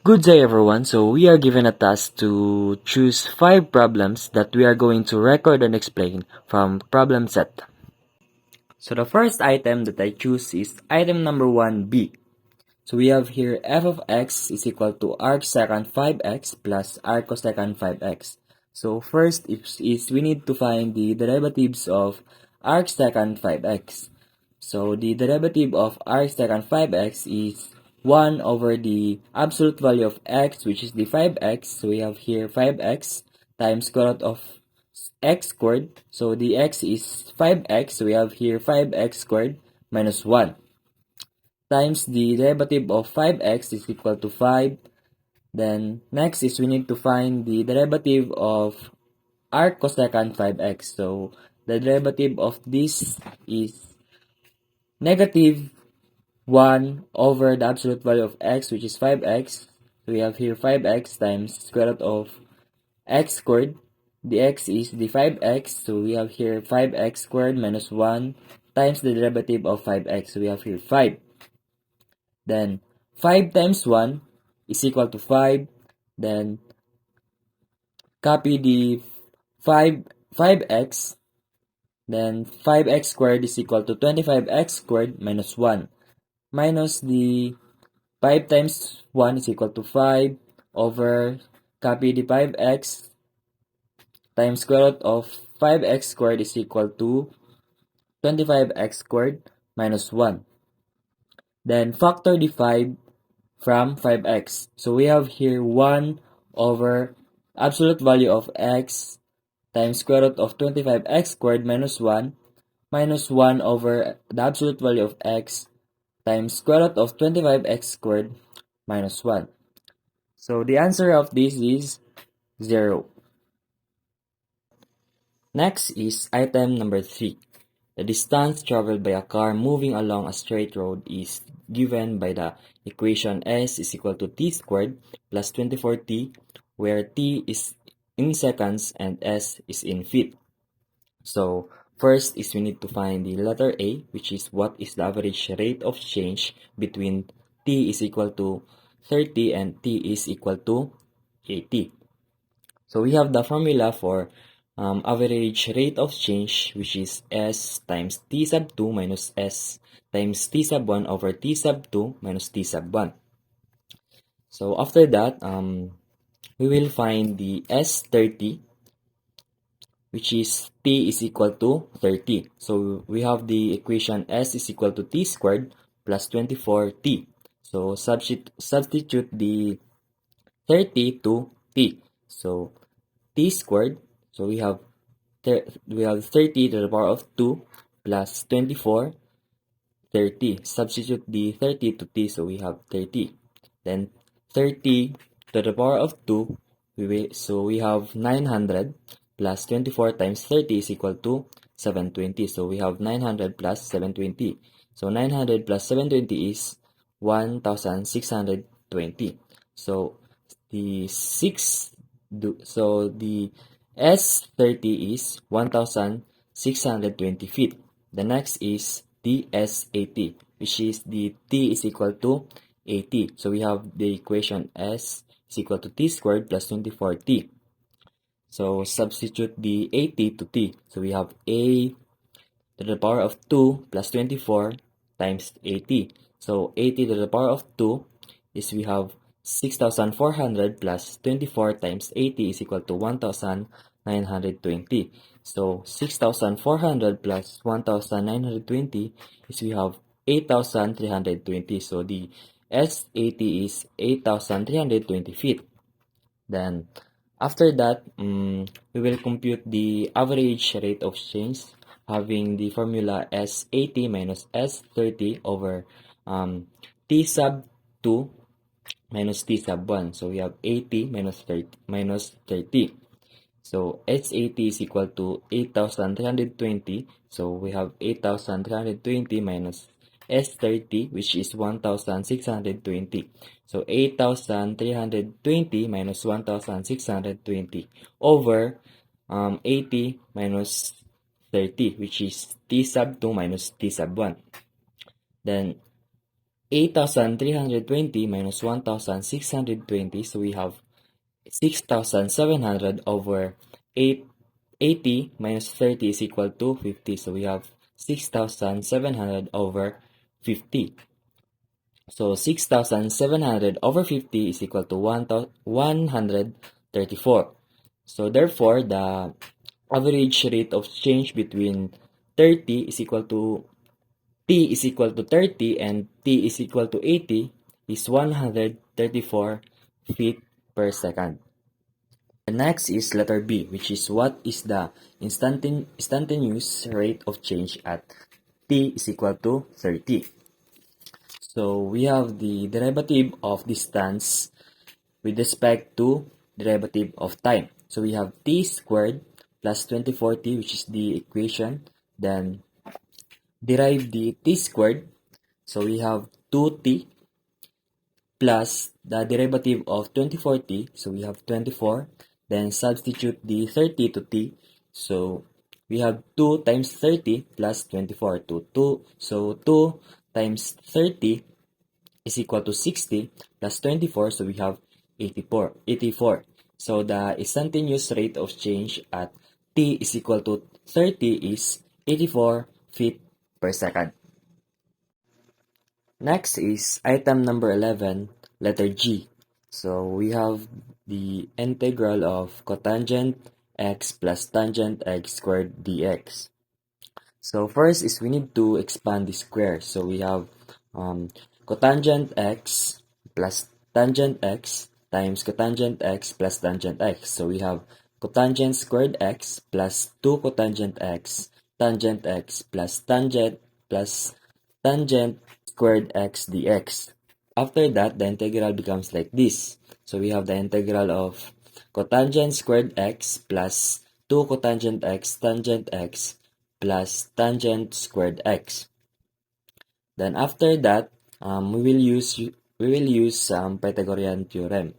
Good day everyone. So we are given a task to choose 5 problems that we are going to record and explain from problem set. So the first item that I choose is item number 1B. So we have here f of x is equal to arc secant 5x plus arc cosecant 5x. So first is we need to find the derivatives of arc secant 5x. So the derivative of arc secant 5x is 1 over the absolute value of x, which is the 5x. So we have here 5x times square root of x squared. So the x is 5x. So we have here 5x squared minus 1 times the derivative of 5x is equal to 5. Then next is we need to find the derivative of arc cosecant 5x. So the derivative of this is negative 1 over the absolute value of x, which is 5x. So we have here 5x times square root of x squared. The x is the 5x, so we have here 5x squared minus 1 times the derivative of 5x. So we have here 5. Then 5 times 1 is equal to 5. Then copy the 5x. Then 5x squared is equal to 25x squared minus 1. Minus the 5 times 1 is equal to 5 over copy the 5x times square root of 5x squared is equal to 25x squared minus 1. Then factor the 5 from 5x. So we have here 1 over absolute value of x times square root of 25x squared minus 1 over the absolute value of x times square root of 25x squared minus 1. So the answer of this is 0. Next is item number 3. The distance traveled by a car moving along a straight road is given by the equation s is equal to t squared plus 24t, where t is in seconds and s is in feet. So first is we need to find the letter A, which is what is the average rate of change between t is equal to 30 and t is equal to 80. So we have the formula for average rate of change, which is S times T sub 2 minus S times T sub 1 over T sub 2 minus T sub 1. So after that, we will find the S30, which is T is equal to 30. So we have the equation S is equal to T squared plus 24T. So substitute the 30 to T. So T squared, so we have 30 to the power of 2 plus 24, 30. Substitute the 30 to T, so we have 30. Then 30 to the power of 2, so we have 900 plus 24 times 30 is equal to 720. So we have 900 plus 720. So 900 plus 720 is 1620. So the S30 is 1620 feet. The next is the S80, which is the T is equal to 80. So we have the equation S is equal to T squared plus 24T. So substitute the 80 to T. So we have A to the power of 2 plus 24 times 80. So 80 to the power of 2 is we have 6,400 plus 24 times 80 is equal to 1,920. So 6,400 plus 1,920 is we have 8,320. So the S80 is 8,320 feet. Then after that, we will compute the average rate of change having the formula S80 minus S30 over T sub 2 minus T sub 1. So we have 80 minus 30. So S80 is equal to 8,320. So we have 8,320 minus S30, which is 1,620. So 8,320 minus 1,620 over 80 minus 30, which is T sub 2 minus T sub 1. Then 8,320 minus 1,620, so we have 6,700 over 80 minus 30 is equal to 50, so we have 6,700 over 50. So 6,700 over 50 is equal to 134. So therefore, the average rate of change between 30 is equal to t is equal to 30 and t is equal to 80 is 134 feet per second. The next is letter B, which is what is the instantaneous rate of change at t is equal to 30. So we have the derivative of distance with respect to derivative of time. So we have t squared plus 2040, which is the equation. Then derive the t squared. So we have 2t plus the derivative of 2040. So we have 24. Then substitute the 30 to t. So we have 2 times 30 plus 24 to 2. So 2 times 30 is equal to 60 plus 24. So we have 84. So the instantaneous rate of change at t is equal to 30 is 84 feet per second. Next is item number 11, letter G. So we have the integral of cotangent x plus tangent x squared dx. So first is we need to expand the square. So we have cotangent x plus tangent x times cotangent x plus tangent x. So we have cotangent squared x plus 2 cotangent x tangent x plus tangent squared x dx. After that, the integral becomes like this. So we have the integral of cotangent squared x plus 2 cotangent x tangent x plus tangent squared x. Then after that, we will use Pythagorean theorem,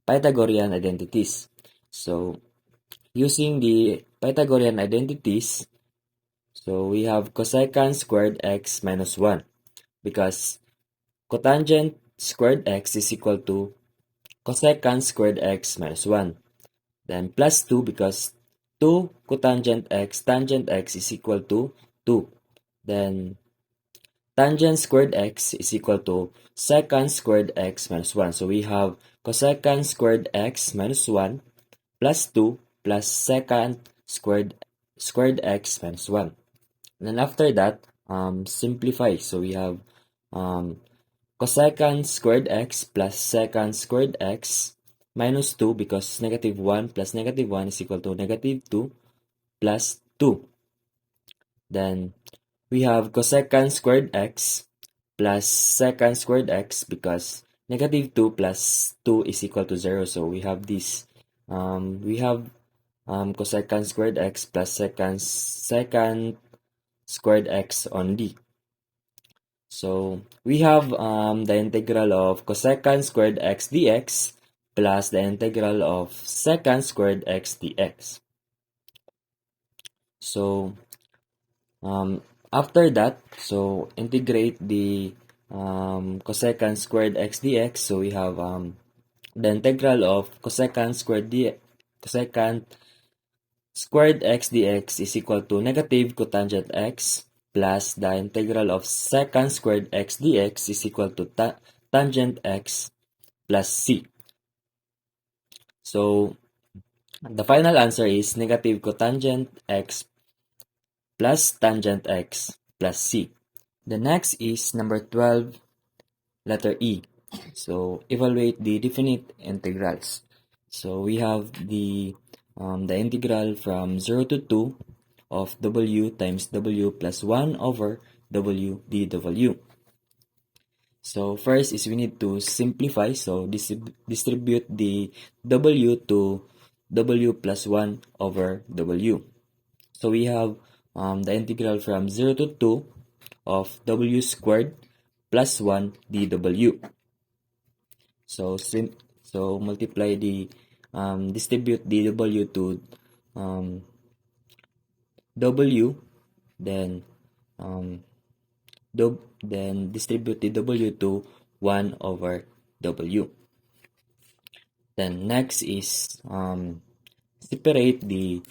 Pythagorean identities. So using the Pythagorean identities, so we have cosecant squared x minus 1 because cotangent squared x is equal to cosecant squared x minus 1. Then plus 2 because 2 cotangent x tangent x is equal to 2. Then tangent squared x is equal to secant squared x minus 1. So we have cosecant squared x minus 1 plus 2 plus secant squared x minus 1. And then after that, simplify. So we have cosecant squared x plus secant squared x minus 2 because negative 1 plus negative 1 is equal to negative 2 plus 2. Then we have cosecant squared x plus secant squared x because negative 2 plus 2 is equal to 0. So we have this, cosecant squared x plus secant squared x only. So we have the integral of cosecant squared x dx plus the integral of secant squared x dx. So after that, so integrate the cosecant squared x dx. So we have the integral of cosecant squared x dx is equal to negative cotangent x plus the integral of secant squared x dx is equal to tangent x plus c. So the final answer is negative cotangent x plus tangent x plus c. The next is number 12, letter E. So evaluate the definite integrals. So we have the integral from 0 to 2 of w times w plus 1 over w dw. So first is we need to simplify. So distribute the w to w plus 1 over w. So we have the integral from 0 to 2 of w squared plus 1 dw. So multiply the distribute the w to w, then then distribute the W to 1 over W. Then next is separate the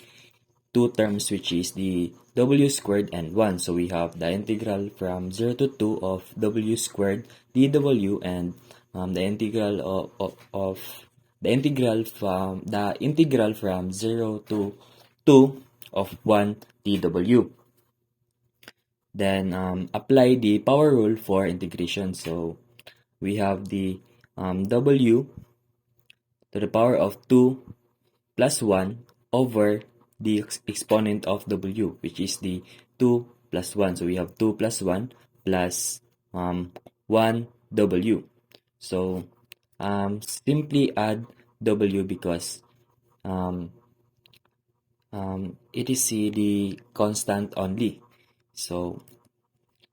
two terms, which is the W squared and 1. So we have the integral from 0 to 2 of W squared dW, and the integral of the integral from 0 to 2 of 1 dW. Then apply the power rule for integration. So we have the W to the power of 2 plus 1 over the exponent of W, which is the 2 plus 1. So we have 2 plus 1 plus 1 W. So simply add W because it is the constant only. So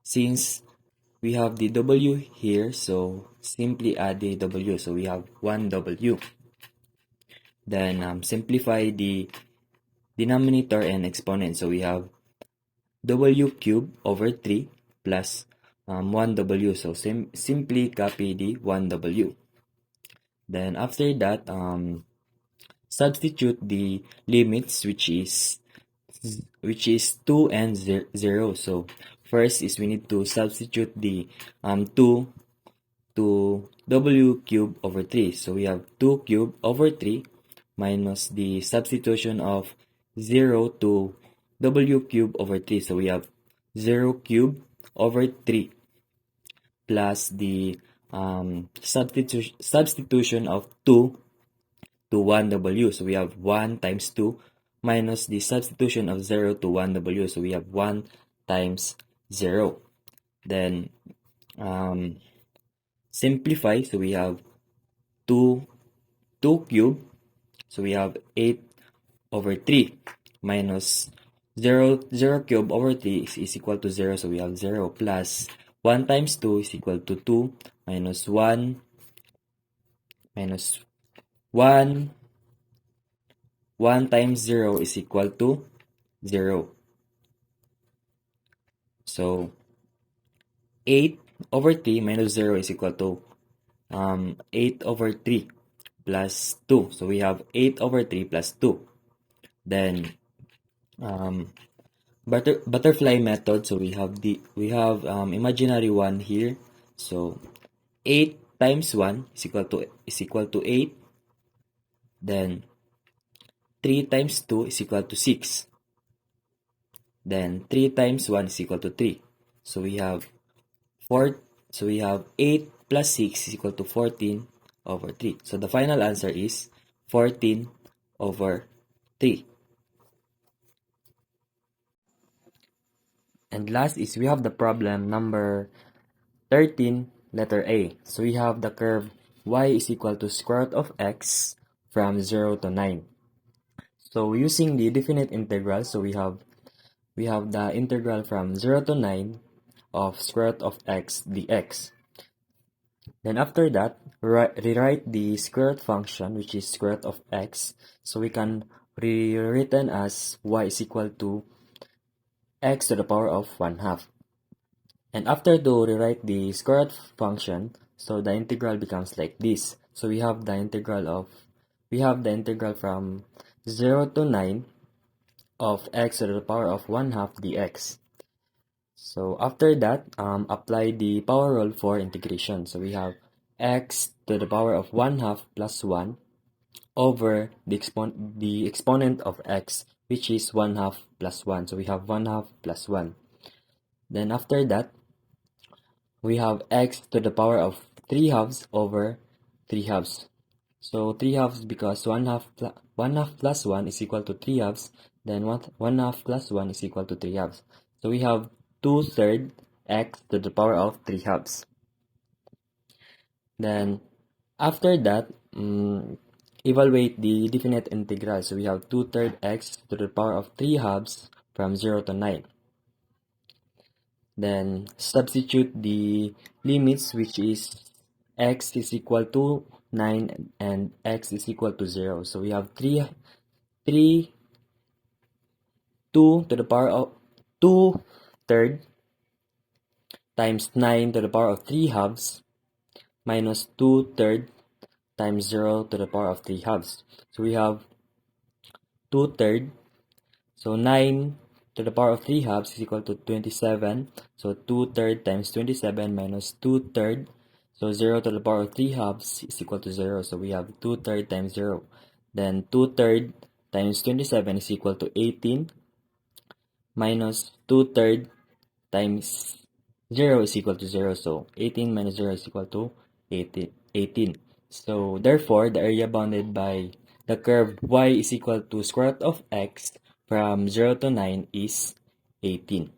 since we have the W here, so simply add the W. So we have 1 W. Then simplify the denominator and exponent. So we have W cubed over 3 plus 1W. So simply copy the 1W. Then after that, substitute the limits, which is 2 and 0. So first is we need to substitute the 2 to W cubed over 3. So we have 2 cubed over 3 minus the substitution of 0 to W cubed over 3. So we have 0 cubed over 3 plus the substitution of 2 to 1W. So we have 1 times 2 minus the substitution of 0 to 1W. So we have 1 times 0. Then simplify. So we have 2 cubed. So we have 8 over 3 minus 0 cubed over 3 is equal to 0. So we have 0 plus 1 times 2 is equal to 2 minus 1 times 0 is equal to 0. So 8 over 3 minus 0 is equal to 8 over 3 plus 2. So we have 8 over 3 plus 2. Then butterfly method. So we have imaginary 1 here. So 8 times 1 is equal to 8. Then 3 times 2 is equal to 6. Then 3 times 1 is equal to 3. So we have 8 plus 6 is equal to 14 over 3. So the final answer is 14 over 3. And last is we have the problem number 13, letter A. So we have the curve y is equal to square root of x from 0 to 9. So using the definite integral, so we have the integral from 0 to 9 of square root of x dx. Then after that, rewrite the square root function, which is square root of x. So we can rewritten as y is equal to x to the power of 1/2. And after to rewrite the square root function, so the integral becomes like this. So we have the integral from 0 to 9 of x to the power of 1/2 dx. So after that, apply the power rule for integration. So we have x to the power of 1/2 plus 1 over the exponent of x, which is 1/2 plus 1. So we have 1/2 plus 1. Then after that, we have x to the power of 3/2 over 3/2. So 3/2 because 1/2 plus 1 is equal to 3/2. Then 1/2 plus 1 is equal to 3/2. So we have 2/3 x to the power of 3/2. Then after that, evaluate the definite integral. So we have 2/3 x to the power of 3/2 from 0 to 9. Then substitute the limits, which is x is equal to 9 and x is equal to 0. So we have 2 to the power of 2/3 times 9 to the power of 3 halves minus 2 thirds times 0 to the power of 3 halves. So we have 2 thirds. So 9 to the power of 3 halves is equal to 27. So 2 thirds times 27 minus 2 thirds. So 0 to the power of 3 halves is equal to 0. So we have 2 thirds times 0. Then 2 thirds times 27 is equal to 18 minus 2 thirds times 0 is equal to 0. So 18 minus 0 is equal to 18. So therefore, the area bounded by the curve y is equal to square root of x from 0 to 9 is 18.